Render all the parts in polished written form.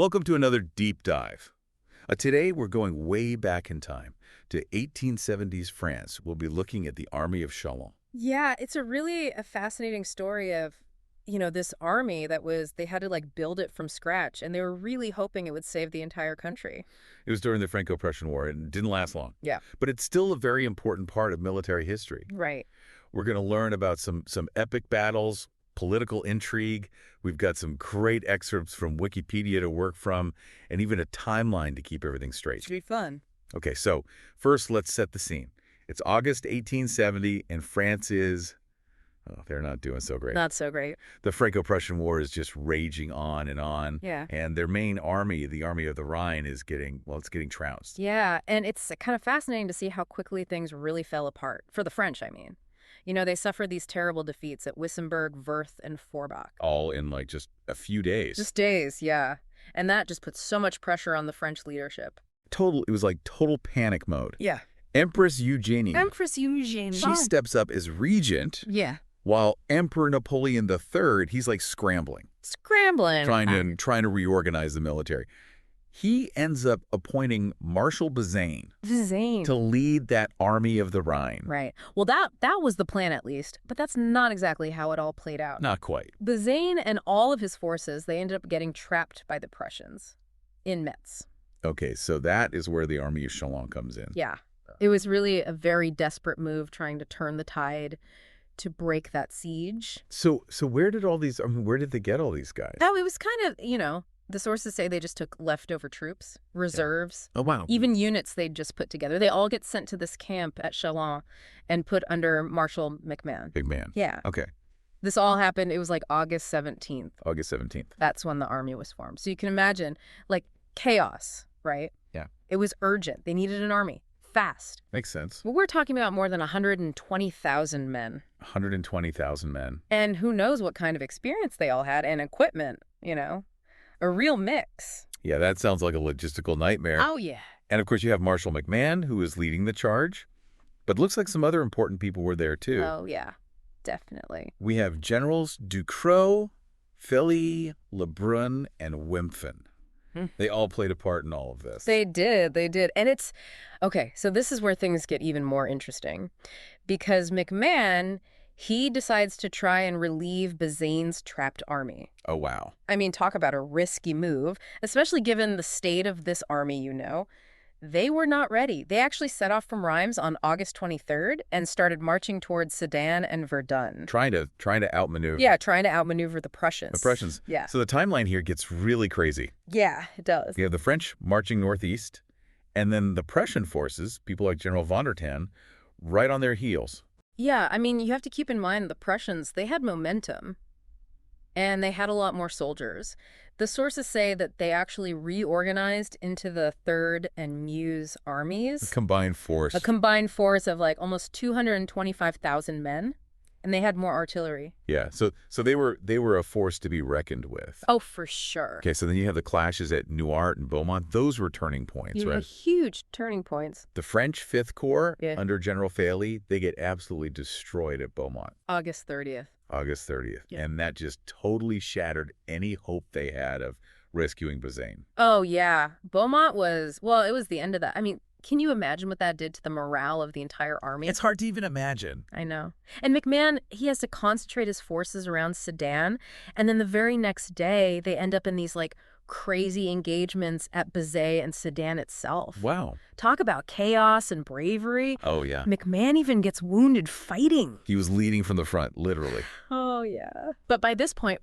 Welcome to another deep dive. Today we're going way back in time to 1870s France. We'll be looking at the Army of Chalons. Yeah, it's a fascinating story of, this army they had to build it from scratch, and they were really hoping it would save the entire country. It was during the Franco Prussian War and it didn't last long. Yeah. But it's still a very important part of military history. Right. We're going to learn about some epic battles, political intrigue. We've got some great excerpts from Wikipedia to work from, and even a timeline to keep everything straight. Should be fun. Okay, so first let's set the scene. It's August 1870, and France is... oh, they're not doing so great. Not so great. The Franco-Prussian War is just raging on and on. Yeah. And their main army, the Army of the Rhine, is getting trounced. Yeah, and it's kind of fascinating to see how quickly things really fell apart. For the French, I mean. They suffered these terrible defeats at Wissembourg, Worth, and Forbach. All in just a few days. Just days, yeah. And that just put so much pressure on the French leadership. It was like total panic mode. Yeah. Empress Eugenie. She steps up as regent. Yeah. While Emperor Napoleon III, he's scrambling. Trying to reorganize the military. He ends up appointing Marshal Bazaine to lead that Army of the Rhine. Right. Well, that was the plan at least, but that's not exactly how it all played out. Not quite. Bazaine and all of his forces, they ended up getting trapped by the Prussians in Metz. Okay, so that is where the Army of Chalons comes in. Yeah. It was really a very desperate move trying to turn the tide to break that siege. So where did they get all these guys? It was kind of, the sources say they just took leftover troops, reserves. Yeah. Oh, wow. Even units they'd just put together. They all get sent to this camp at Chalons and put under Marshal McMahon. Big man. Yeah. Okay. This all happened, it was August 17th. August 17th. That's when the army was formed. So you can imagine, chaos, right? Yeah. It was urgent. They needed an army. Fast. Makes sense. Well, we're talking about more than 120,000 men. 120,000 men. And who knows what kind of experience they all had and equipment, A real mix. Yeah, that sounds like a logistical nightmare. Oh, yeah. And, of course, you have Marshal McMahon, who is leading the charge. But looks like some other important people were there, too. Oh, yeah. Definitely. We have Generals Ducrot, Fely, Lebrun, and Wimpfen. They all played a part in all of this. They did. And it's... okay, so this is where things get even more interesting. Because McMahon, he decides to try and relieve Bazaine's trapped army. Oh, wow. I mean, talk about a risky move, especially given the state of this army, They were not ready. They actually set off from Reims on August 23rd and started marching towards Sedan and Verdun. Trying to outmaneuver. Yeah, trying to outmaneuver the Prussians. Yeah. So the timeline here gets really crazy. Yeah, it does. You have the French marching northeast, and then the Prussian forces, people like General von der Tann, right on their heels. Yeah, I mean, you have to keep in mind the Prussians, they had momentum, and they had a lot more soldiers. The sources say that they actually reorganized into the 3rd and Meuse armies. A combined force. A combined force of almost 225,000 men, and they had more artillery. Yeah, so they were a force to be reckoned with. Oh, for sure. Okay, so then you have the clashes at Nouart and Beaumont. Those were turning points, right? Huge turning points. The French 5th Corps under General Fely, they get absolutely destroyed at Beaumont. August 30th. Yeah. And that just totally shattered any hope they had of rescuing Bazaine. Oh, yeah. Beaumont it was the end of that. I mean, can you imagine what that did to the morale of the entire army? It's hard to even imagine. I know. And McMahon, he has to concentrate his forces around Sedan, and then the very next day, they end up in these, crazy engagements at Bazay and Sedan itself. Wow. Talk about chaos and bravery. Oh, yeah. McMahon even gets wounded fighting. He was leading from the front, literally. Oh, yeah. But by this point,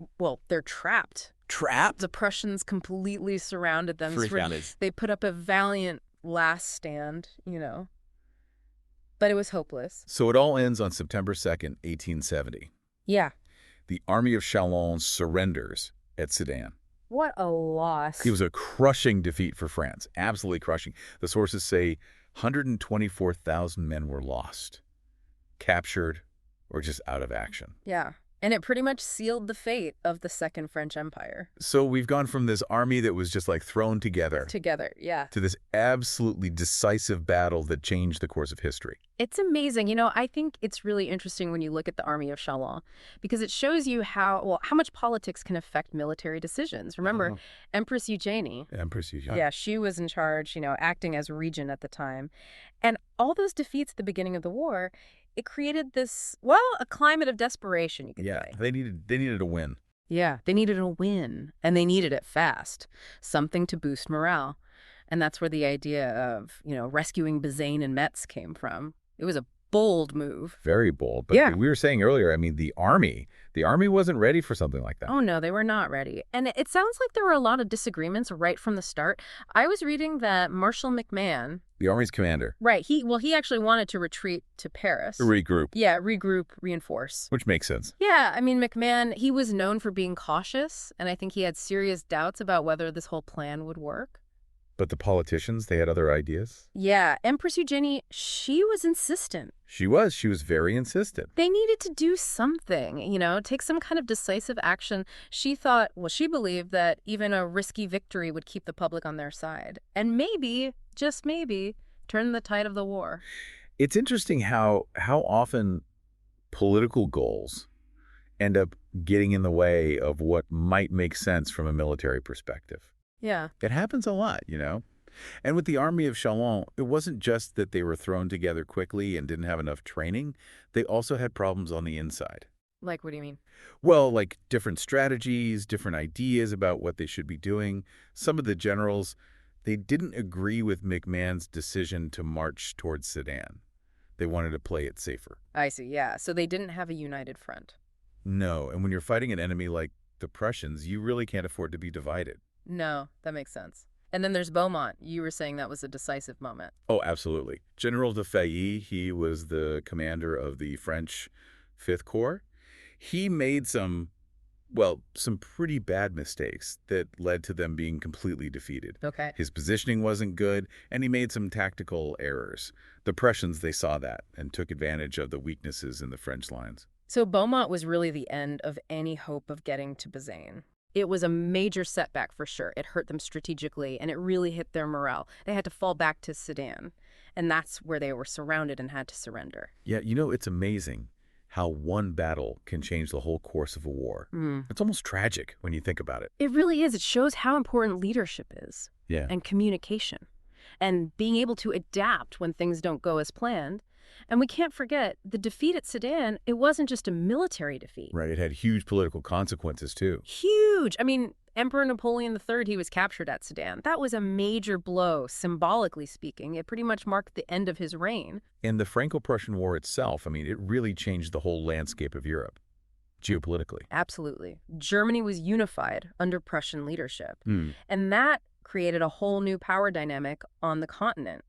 they're trapped. Trapped? The Prussians completely surrounded them. Surrounded. They put up a valiant last stand, But it was hopeless. So it all ends on September 2nd, 1870. Yeah. The Army of Chalons surrenders at Sedan. What a loss. It was a crushing defeat for France, absolutely crushing. The sources say 124,000 men were lost, captured, or just out of action. Yeah. And it pretty much sealed the fate of the Second French Empire. So we've gone from this army that was just like thrown together. Yeah. To this absolutely decisive battle that changed the course of history. It's amazing. You know, I think it's really interesting when you look at the Army of Chalons because it shows you how much politics can affect military decisions. Remember, Empress Eugenie. Yeah, she was in charge, acting as regent at the time. And all those defeats at the beginning of the war, it created this, a climate of desperation, you could say. Yeah, they needed a win. Yeah, they needed a win, and they needed it fast. Something to boost morale. And that's where the idea of, rescuing Bazaine and Metz came from. It was a bold move. Very bold. But we were saying earlier, the army wasn't ready for something like that. Oh, no, they were not ready. And it sounds like there were a lot of disagreements right from the start. I was reading that Marshal MacMahon, the army's commander. Right. He actually wanted to retreat to Paris. Regroup. Yeah, regroup, reinforce. Which makes sense. Yeah, MacMahon, he was known for being cautious, and I think he had serious doubts about whether this whole plan would work. But the politicians, they had other ideas? Yeah, Empress Eugenie, she was insistent. She was very insistent. They needed to do something, take some kind of decisive action. She believed that even a risky victory would keep the public on their side. And maybe, just maybe, turn the tide of the war. It's interesting how often political goals end up getting in the way of what might make sense from a military perspective. Yeah. It happens a lot, And with the Army of Chalons, it wasn't just that they were thrown together quickly and didn't have enough training. They also had problems on the inside. Like, what do you mean? Well, like different strategies, different ideas about what they should be doing. Some of the generals, they didn't agree with MacMahon's decision to march towards Sedan. They wanted to play it safer. I see, yeah. So they didn't have a united front. No, and when you're fighting an enemy like the Prussians, you really can't afford to be divided. No, that makes sense. And then there's Beaumont. You were saying that was a decisive moment. Oh, absolutely. General de Failly, he was the commander of the French Fifth Corps. He made some pretty bad mistakes that led to them being completely defeated. Okay. His positioning wasn't good, and he made some tactical errors. The Prussians, they saw that and took advantage of the weaknesses in the French lines. So Beaumont was really the end of any hope of getting to Bazaine. It was a major setback for sure. It hurt them strategically, and it really hit their morale. They had to fall back to Sedan, and that's where they were surrounded and had to surrender. Yeah, it's amazing how one battle can change the whole course of a war. It's almost tragic when you think about it. It really is. It shows how important leadership is. Yeah. And communication. And being able to adapt when things don't go as planned. And we can't forget, the defeat at Sedan, it wasn't just a military defeat. Right, it had huge political consequences, too. Huge! Emperor Napoleon III, he was captured at Sedan. That was a major blow, symbolically speaking. It pretty much marked the end of his reign. And the Franco Prussian War itself, it really changed the whole landscape of Europe, geopolitically. Absolutely. Germany was unified under Prussian leadership. And that created a whole new power dynamic on the continent.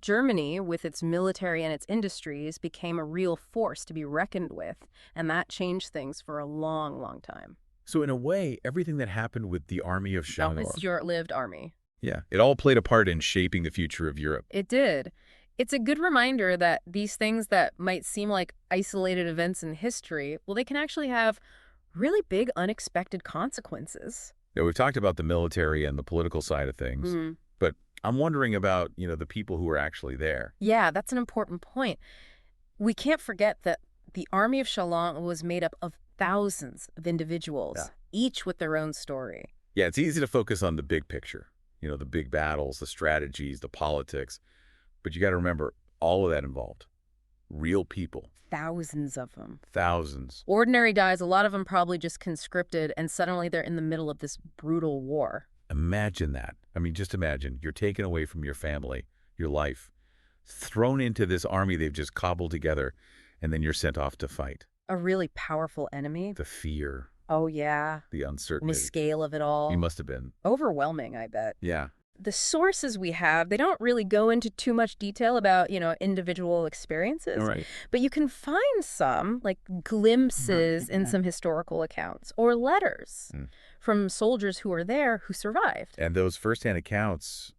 Germany, with its military and its industries, became a real force to be reckoned with, and that changed things for a long, long time. So in a way, everything that happened with the Army of Chalons... It's a short-lived army. Yeah, it all played a part in shaping the future of Europe. It did. It's a good reminder that these things that might seem like isolated events in history, they can actually have really big, unexpected consequences. Yeah, we've talked about the military and the political side of things, but I'm wondering about, the people who were actually there. Yeah, that's an important point. We can't forget that the Army of Chalons was made up of thousands of individuals, each with their own story. Yeah, it's easy to focus on the big picture, the big battles, the strategies, the politics. But you got to remember, all of that involved real people. Thousands of them. Thousands. Ordinary guys, a lot of them probably just conscripted, and suddenly they're in the middle of this brutal war. Imagine that. Just imagine. You're taken away from your family, your life, thrown into this army they've just cobbled together, and then you're sent off to fight. A really powerful enemy. The fear. Oh, yeah. The uncertainty. The scale of it all. You must have been. Overwhelming, I bet. Yeah. The sources we have, they don't really go into too much detail about, individual experiences. Right. But you can find some, like glimpses in some historical accounts or letters from soldiers who were there who survived. And those firsthand accounts,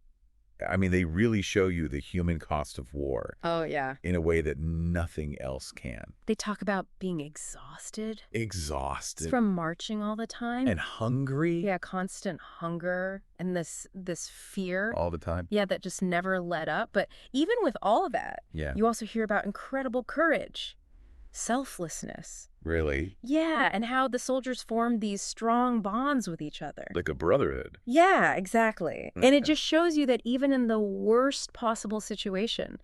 I mean, they really show you the human cost of war. Oh, yeah. In a way that nothing else can. They talk about being exhausted. Exhausted. It's from marching all the time. And hungry. Yeah, constant hunger and this fear. All the time. Yeah, that just never let up. But even with all of that, yeah. you also hear about incredible courage, selflessness. Really? Yeah, and how the soldiers formed these strong bonds with each other. Like a brotherhood. Yeah, exactly. And it just shows you that even in the worst possible situation,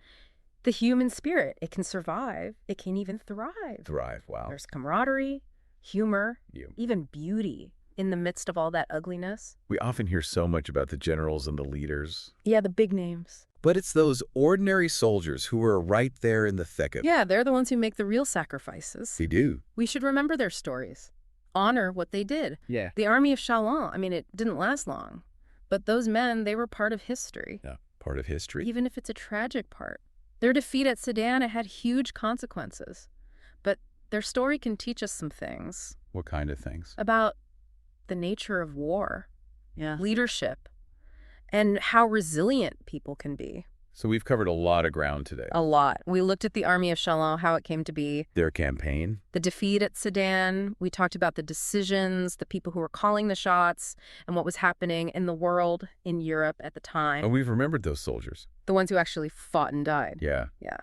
the human spirit, it can survive. It can even thrive. Thrive, wow. There's camaraderie, humor, even beauty in the midst of all that ugliness. We often hear so much about the generals and the leaders. Yeah, the big names. But it's those ordinary soldiers who are right there in the thick of it. Yeah, they're the ones who make the real sacrifices. They do. We should remember their stories. Honor what they did. Yeah. The Army of Chalons, I mean, it didn't last long. But those men, they were part of history. Yeah, part of history. Even if it's a tragic part. Their defeat at Sedan, it had huge consequences. But their story can teach us some things. What kind of things? About the nature of war. Yeah. Leadership. And how resilient people can be. So we've covered a lot of ground today. A lot. We looked at the Army of Chalons, how it came to be. Their campaign. The defeat at Sedan. We talked about the decisions, the people who were calling the shots, and what was happening in the world, in Europe at the time. And we've remembered those soldiers. The ones who actually fought and died. Yeah. Yeah.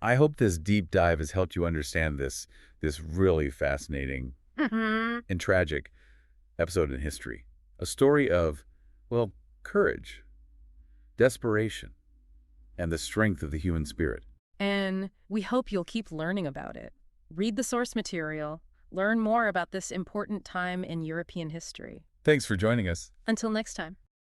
I hope this deep dive has helped you understand this really fascinating and tragic episode in history. A story of, well, courage, desperation, and the strength of the human spirit. And we hope you'll keep learning about it. Read the source material. Learn more about this important time in European history. Thanks for joining us. Until next time.